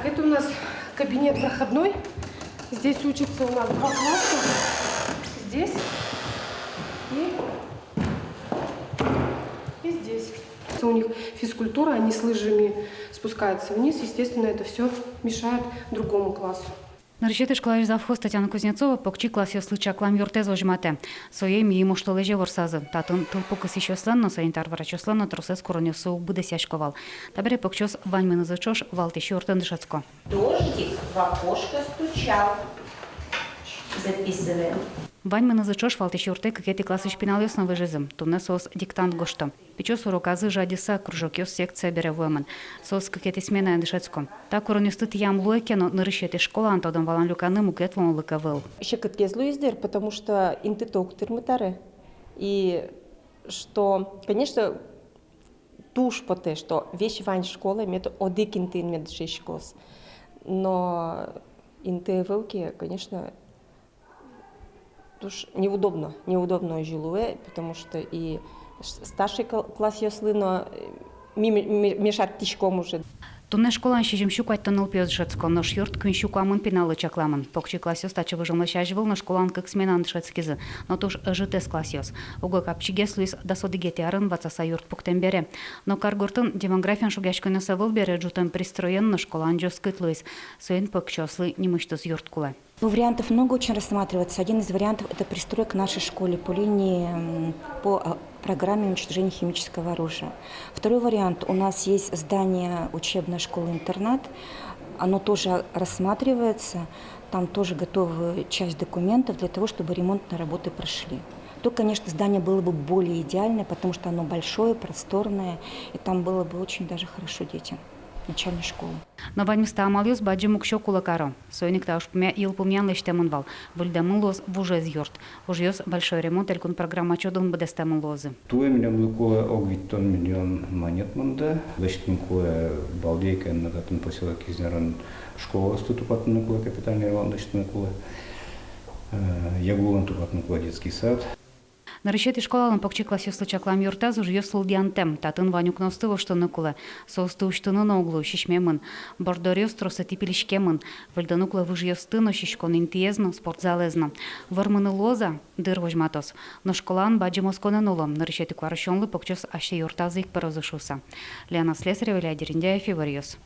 Это у нас кабинет проходной. Здесь учатся у нас 2 класса. Здесь и здесь. У них физкультура, они с лыжами спускаются вниз. Естественно, это все мешает другому классу. Наречети школари завхоз Татьяна Кузнецова покчи класс ёслыча клам юртез ожмате. Своем ему что леже ворсазы. Татын тылпукас еще сланно, санитар врач сланно, трусес коронё соук буде сяшковал. Табере покчос ваньмена зачош валтищи юртен дышацко. Дождик в окошко стучал. Записываем. Ваньмена зачош валтищи юрте какети классы шпинал ёсно выжизым. Тумне сос диктант гошто. Печос уроказы жадиса кружок ёс секция бере воемен. Сос какети смена дышацко. Та коронё стыт ям луэке, но наречети школа антодом валан люканы мукет вон лыковыл. Еще кеткезлу издер, потому что интиток тырмытары. И что, конечно, туш поте, что вещь вань школы имеет одик инты имеет шишкос. Но инты вылки, конечно, туш неудобно жилуэ, потому что и старший класс ёслыно мешать тишком уже. Тунне школан шижим щукать тонул пёс жецко, но шьёрт кын щукамын пеналы чакламын. Покчи класс ёс тачы выжимла щажывыл, но школан как сменан шецкизы, но туж житес класс ёс. Угол капчигес луис досодыгети арын вацаса юрт пуктен бере. Но каргуртын демографиян шугяшкой носовыл бере джутен пристроен, но школан жёскыт луис. Суен покчослы немыштыз юрт куле. Вариантов много очень рассматривается. Один из вариантов – это пристройка к нашей школе по линии по программе уничтожения химического оружия. Второй вариант – у нас есть здание учебной школы-интернат. Оно тоже рассматривается. Там тоже готова часть документов для того, чтобы ремонтные работы прошли. То, конечно, здание было бы более идеальное, потому что оно большое, просторное, и там было бы очень даже хорошо детям начальной школы. Но ваньмста амалюс баджи мукшо кулакаро. Сойник та ушпумя илпумян лештемын вал. Вульдамын лоз вуже зьёрт. Уж ёс большой ремонт, элькун программа чодун бедестемын лозы. Туе миллион лукуе огвиттон миллион монет мында. Лештин куе балдейка на датын поселок изнеран школа стутупатын куе капитальный ремонт лештин куе. Ягулан тупатын куе детский сад. Наречети школалын покчи класс ёслыча клам юртаз уж ёслыл диантем. Татын ванюк ностыво что ныкуле. Соусты уштыны на углу шишмемын. Бордор ёс тросати пилишкемын. Вальданукла выж ёстыно шишкон интиезно спортзалезно. Вармыны лоза дыр вожматос. Но школан баджи москонен улом. Наречети кварышонлы покчос аще юртазы их порозышуса. Леона Слесарева, Илья Дериндяев, Ивар Ёс.